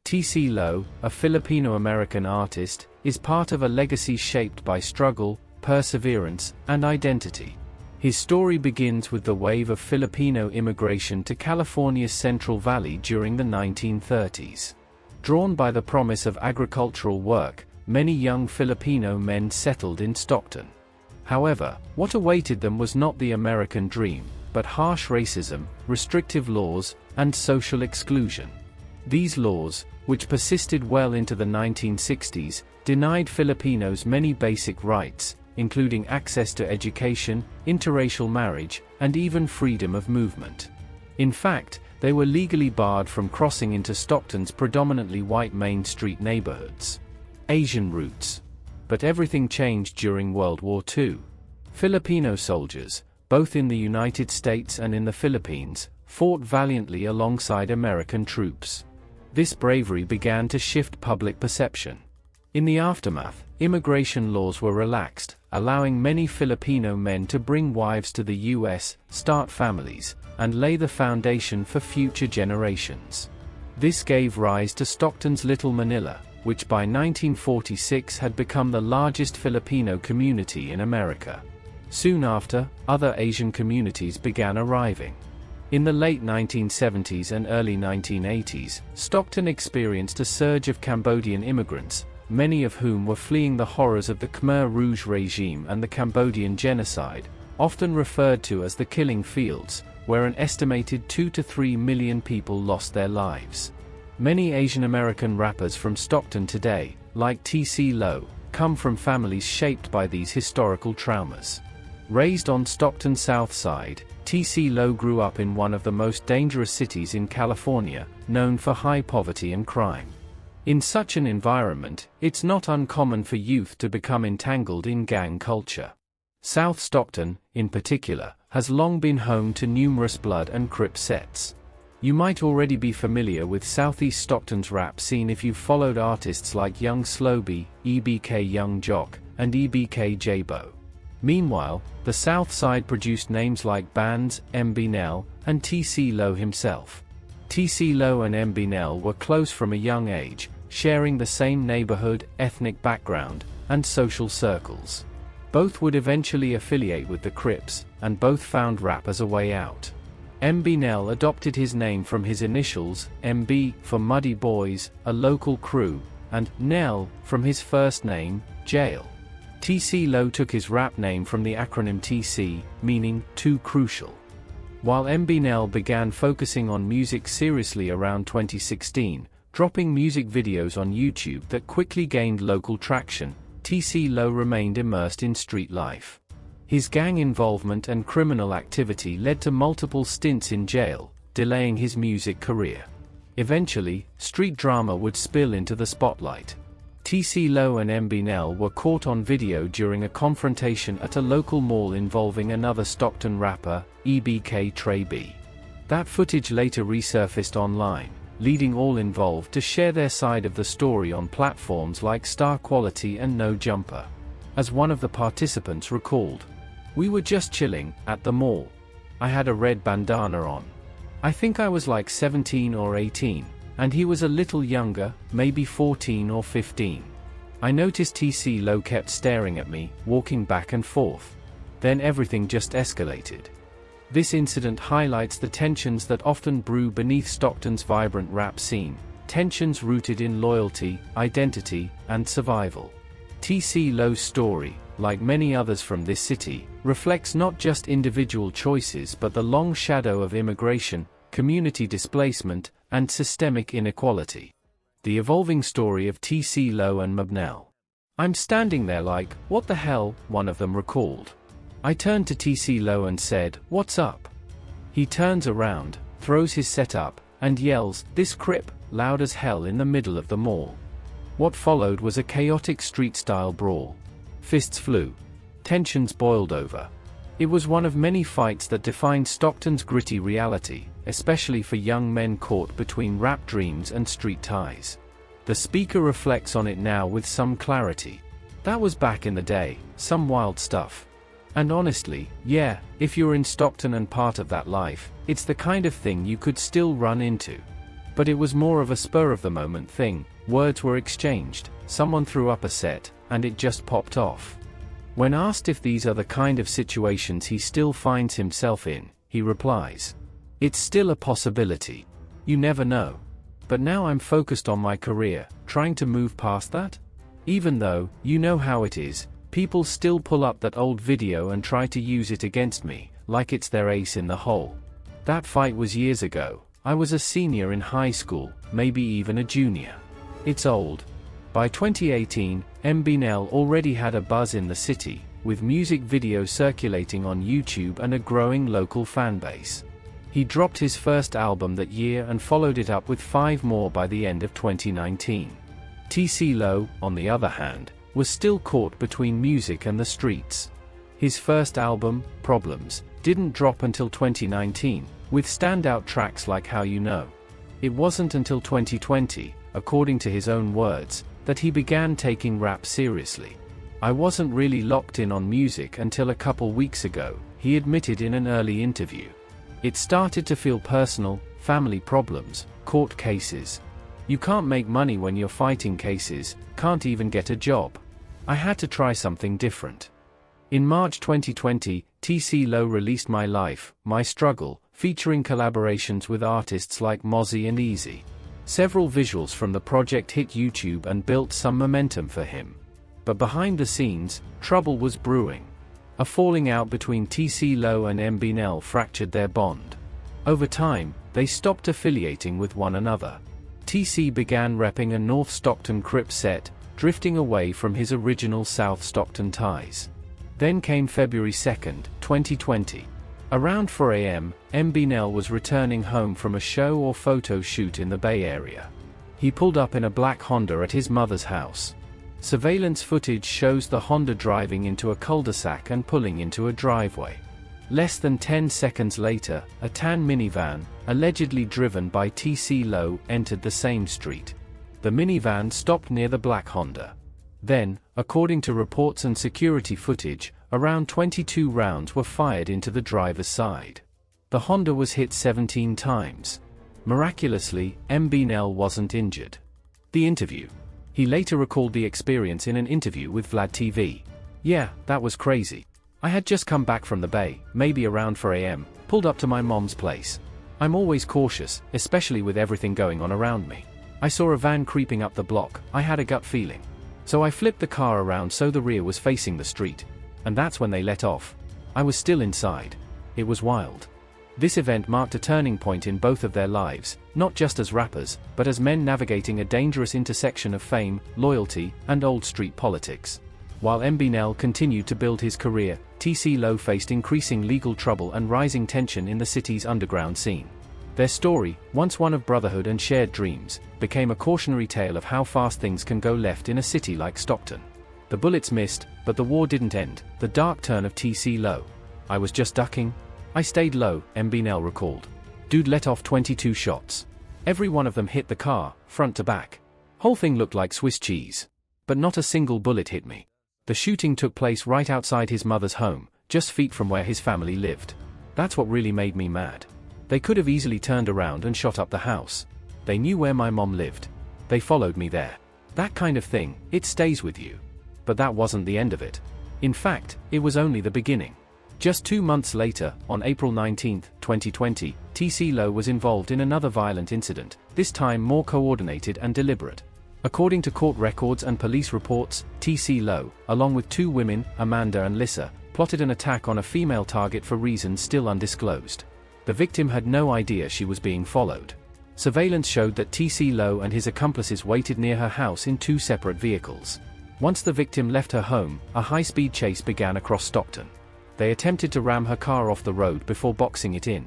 TC Low, a Filipino-American artist, is part of a legacy shaped by struggle, perseverance, and identity. His story begins with the wave of Filipino immigration to California's Central Valley during the 1930s. Drawn by the promise of agricultural work, many young Filipino men settled in Stockton. However, what awaited them was not the American dream, but harsh racism, restrictive laws, and social exclusion. These laws, which persisted well into the 1960s, denied Filipinos many basic rights, including access to education, interracial marriage, and even freedom of movement. In fact, they were legally barred from crossing into Stockton's predominantly white Main Street neighborhoods. Asian roots. But everything changed during World War II. Filipino soldiers, both in the United States and in the Philippines, fought valiantly alongside American troops. This bravery began to shift public perception. In the aftermath, immigration laws were relaxed, allowing many Filipino men to bring wives to the U.S., start families, and lay the foundation for future generations. This gave rise to Stockton's Little Manila, which by 1946 had become the largest Filipino community in America. Soon after, other Asian communities began arriving. In the late 1970s and early 1980s, Stockton experienced a surge of Cambodian immigrants, many of whom were fleeing the horrors of the Khmer Rouge regime and the Cambodian genocide, often referred to as the Killing Fields, where an estimated 2 to 3 million people lost their lives. Many Asian American rappers from Stockton today, like TC Low, come from families shaped by these historical traumas. Raised on Stockton's South Side, TC Low grew up in one of the most dangerous cities in California, known for high poverty and crime. In such an environment, it's not uncommon for youth to become entangled in gang culture. South Stockton, in particular, has long been home to numerous Blood and Crip sets. You might already be familiar with Southeast Stockton's rap scene if you've followed artists like Young Slowby, EBK Young Jock, and EBK J-Bo. Meanwhile, the South Side produced names like Bands, Mbnel, and TC Low himself. TC Low and Mbnel were close from a young age, sharing the same neighborhood, ethnic background, and social circles. Both would eventually affiliate with the Crips, and both found rap as a way out. Mbnel adopted his name from his initials, MB, for Muddy Boys, a local crew, and Nel, from his first name, Jail. TC Low took his rap name from the acronym TC, meaning Too Crucial. While Mbnel began focusing on music seriously around 2016, dropping music videos on YouTube that quickly gained local traction, TC Low remained immersed in street life. His gang involvement and criminal activity led to multiple stints in jail, delaying his music career. Eventually, street drama would spill into the spotlight. TC Low and Mbnel were caught on video during a confrontation at a local mall involving another Stockton rapper, EBK Trey B. That footage later resurfaced online, leading all involved to share their side of the story on platforms like Star Quality and No Jumper. As one of the participants recalled, "We were just chilling at the mall. I had a red bandana on. I think I was like 17 or 18. And he was a little younger, maybe 14 or 15. I noticed TC Low kept staring at me, walking back and forth. Then everything just escalated." This incident highlights the tensions that often brew beneath Stockton's vibrant rap scene, tensions rooted in loyalty, identity, and survival. TC Low's story, like many others from this city, reflects not just individual choices but the long shadow of immigration, community displacement, and systemic inequality. The evolving story of TC Low and Mbnel. "I'm standing there like, what the hell," one of them recalled. "I turned to TC Low and said, 'What's up?' He turns around, throws his set up, and yells, 'This Crip,' loud as hell in the middle of the mall." What followed was a chaotic street-style brawl. Fists flew. Tensions boiled over. It was one of many fights that defined Stockton's gritty reality, especially for young men caught between rap dreams and street ties. The speaker reflects on it now with some clarity. "That was back in the day, some wild stuff. And honestly, yeah, if you're in Stockton and part of that life, it's the kind of thing you could still run into. But it was more of a spur-of-the-moment thing. Words were exchanged, someone threw up a set, and it just popped off. When asked if these are the kind of situations he still finds himself in, he replies, "It's still a possibility. You never know. But now I'm focused on my career, trying to move past that. Even though, you know how it is, people still pull up that old video and try to use it against me, like it's their ace in the hole. That fight was years ago. I was a senior in high school, maybe even a junior. It's old." By 2018, Mbnel already had a buzz in the city, with music videos circulating on YouTube and a growing local fanbase. He dropped his first album that year and followed it up with 5 more by the end of 2019. TC Low, on the other hand, was still caught between music and the streets. His first album, Problems, didn't drop until 2019, with standout tracks like How You Know. It wasn't until 2020, according to his own words, that he began taking rap seriously. "I wasn't really locked in on music until a couple weeks ago," he admitted in an early interview. "It started to feel personal, family problems, court cases. You can't make money when you're fighting cases, can't even get a job. I had to try something different." In March 2020, TC Low released My Life, My Struggle, featuring collaborations with artists like Mozzie and Easy. Several visuals from the project hit YouTube and built some momentum for him. But behind the scenes, trouble was brewing. A falling out between TC Low and Mbnel fractured their bond. Over time, they stopped affiliating with one another. TC began repping a North Stockton Crip set, drifting away from his original South Stockton ties. Then came February 2, 2020. Around 4 a.m., Mbnel was returning home from a show or photo shoot in the Bay Area. He pulled up in a black Honda at his mother's house. Surveillance footage shows the Honda driving into a cul-de-sac and pulling into a driveway. Less than 10 seconds later, a tan minivan, allegedly driven by TC Low, entered the same street. The minivan stopped near the black Honda. Then, according to reports and security footage, around 22 rounds were fired into the driver's side. The Honda was hit 17 times. Miraculously, Mbnel wasn't injured. The interview. He later recalled the experience in an interview with Vlad TV. "Yeah, that was crazy. I had just come back from the Bay, maybe around 4 a.m., pulled up to my mom's place. I'm always cautious, especially with everything going on around me. I saw a van creeping up the block, I had a gut feeling. So I flipped the car around so the rear was facing the street. And that's when they let off. I was still inside. It was wild." This event marked a turning point in both of their lives, not just as rappers, but as men navigating a dangerous intersection of fame, loyalty, and old street politics. While Mbnel continued to build his career, TC Low faced increasing legal trouble and rising tension in the city's underground scene. Their story, once one of brotherhood and shared dreams, became a cautionary tale of how fast things can go left in a city like Stockton. The bullets missed, but the war didn't end. The dark turn of TC Low. "I was just ducking. I stayed low," Mbnel recalled. "Dude let off 22 shots. Every one of them hit the car, front to back. Whole thing looked like Swiss cheese. But not a single bullet hit me." The shooting took place right outside his mother's home, just feet from where his family lived. "That's what really made me mad. They could have easily turned around and shot up the house. They knew where my mom lived. They followed me there. That kind of thing, it stays with you." But that wasn't the end of it. In fact, it was only the beginning. Just 2 months later, on April 19, 2020, TC Low was involved in another violent incident, this time more coordinated and deliberate. According to court records and police reports, TC Low, along with 2 women, Amanda and Lissa, plotted an attack on a female target for reasons still undisclosed. The victim had no idea she was being followed. Surveillance showed that TC Low and his accomplices waited near her house in 2 separate vehicles. Once the victim left her home, a high-speed chase began across Stockton. They attempted to ram her car off the road before boxing it in.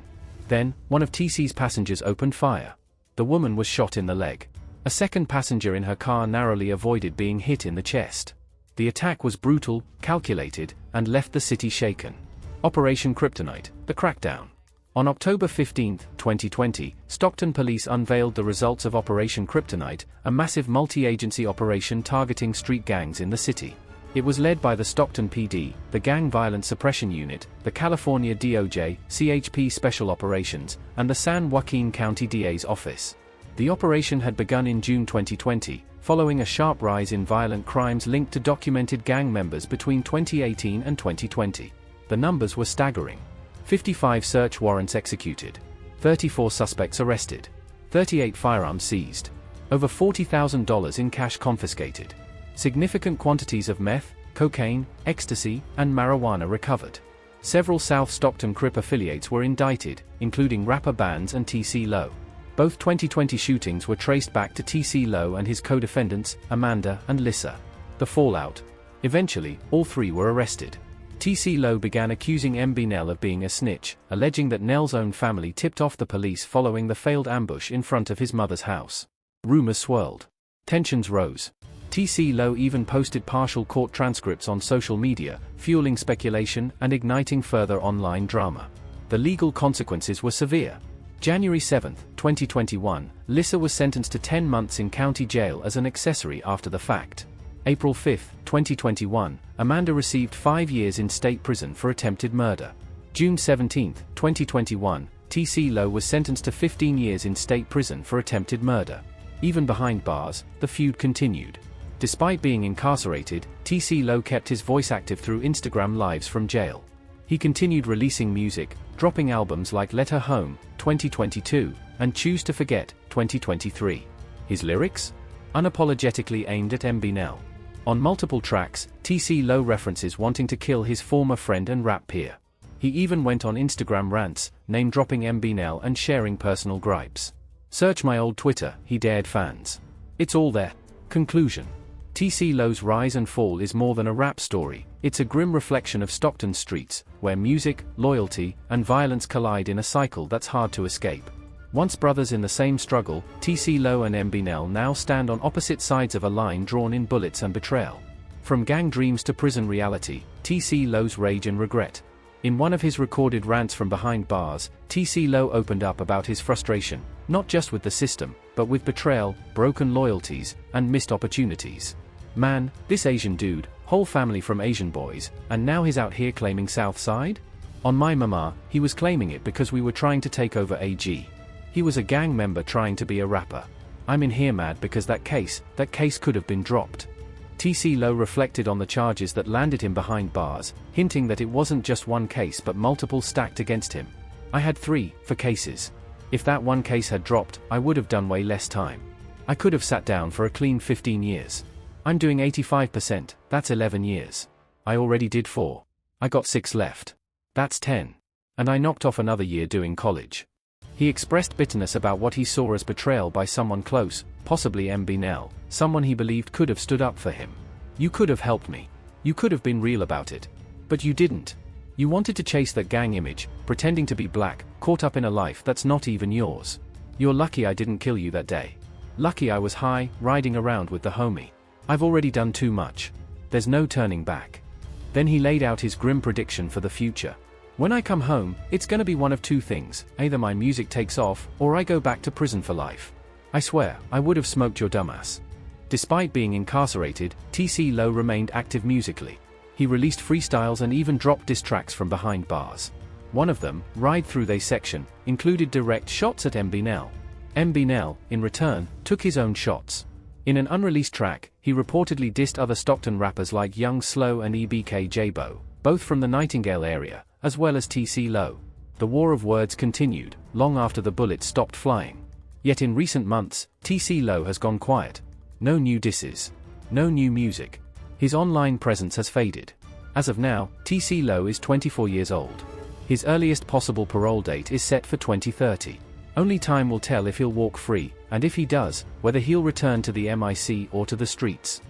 Then, one of TC's passengers opened fire. The woman was shot in the leg. A second passenger in her car narrowly avoided being hit in the chest. The attack was brutal, calculated, and left the city shaken. Operation Kryptonite, the crackdown. On October 15, 2020, Stockton police unveiled the results of Operation Kryptonite, a massive multi-agency operation targeting street gangs in the city. It was led by the Stockton PD, the Gang Violence Suppression Unit, the California DOJ, CHP Special Operations, and the San Joaquin County DA's office. The operation had begun in June 2020, following a sharp rise in violent crimes linked to documented gang members between 2018 and 2020. The numbers were staggering. 55 search warrants executed, 34 suspects arrested, 38 firearms seized, over $40,000 in cash confiscated, significant quantities of meth, cocaine, ecstasy, and marijuana recovered. Several South Stockton Crip affiliates were indicted, including rapper Bands and TC Low. Both 2020 shootings were traced back to TC Low and his co-defendants, Amanda and Lissa. The fallout. Eventually, all three were arrested. TC Low began accusing Mbnel of being a snitch, alleging that Nell's own family tipped off the police following the failed ambush in front of his mother's house. Rumors swirled. Tensions rose. TC Low even posted partial court transcripts on social media, fueling speculation and igniting further online drama. The legal consequences were severe. January 7, 2021, Lissa was sentenced to 10 months in county jail as an accessory after the fact. April 5, 2021, Amanda received 5 years in state prison for attempted murder. June 17, 2021, TC Low was sentenced to 15 years in state prison for attempted murder. Even behind bars, the feud continued. Despite being incarcerated, TC Low kept his voice active through Instagram lives from jail. He continued releasing music, dropping albums like Let Her Home, 2022, and Choose to Forget, 2023. His lyrics? Unapologetically aimed at Mbnel. On multiple tracks, TC Low references wanting to kill his former friend and rap peer. He even went on Instagram rants, name-dropping Mbnel and sharing personal gripes. Search my old Twitter, he dared fans. It's all there. Conclusion. TC Low's rise and fall is more than a rap story, it's a grim reflection of Stockton streets, where music, loyalty, and violence collide in a cycle that's hard to escape. Once brothers in the same struggle, TC Low and Mbnel now stand on opposite sides of a line drawn in bullets and betrayal. From gang dreams to prison reality, TC Low's rage and regret. In one of his recorded rants from behind bars, TC Low opened up about his frustration, not just with the system, but with betrayal, broken loyalties, and missed opportunities. Man, this Asian dude, whole family from Asian boys, and now he's out here claiming South Side? On my mama, he was claiming it because we were trying to take over AG. He was a gang member trying to be a rapper. I'm in here mad because that case could have been dropped. TC Low reflected on the charges that landed him behind bars, hinting that it wasn't just one case but multiple stacked against him. I had 3 cases. If that one case had dropped, I would have done way less time. I could have sat down for a clean 15 years. I'm doing 85%, that's 11 years. I already did 4. I got 6 left. That's 10. And I knocked off another year doing college. He expressed bitterness about what he saw as betrayal by someone close, possibly Mbnel, someone he believed could have stood up for him. You could have helped me. You could have been real about it. But you didn't. You wanted to chase that gang image, pretending to be black, caught up in a life that's not even yours. You're lucky I didn't kill you that day. Lucky I was high, riding around with the homie. I've already done too much. There's no turning back. Then he laid out his grim prediction for the future. When I come home, it's gonna be one of 2 things, either my music takes off, or I go back to prison for life. I swear, I would have smoked your dumbass. Despite being incarcerated, TC Low remained active musically. He released freestyles and even dropped diss tracks from behind bars. One of them, Ride Through They Section, included direct shots at Mbnel. Mbnel, in return, took his own shots. In an unreleased track, he reportedly dissed other Stockton rappers like Young Slow and EBK J-Bo, both from the Nightingale area, as well as TC Low. The war of words continued, long after the bullets stopped flying. Yet in recent months, TC Low has gone quiet. No new disses. No new music. His online presence has faded. As of now, TC Low is 24 years old. His earliest possible parole date is set for 2030. Only time will tell if he'll walk free, and if he does, whether he'll return to the MIC or to the streets.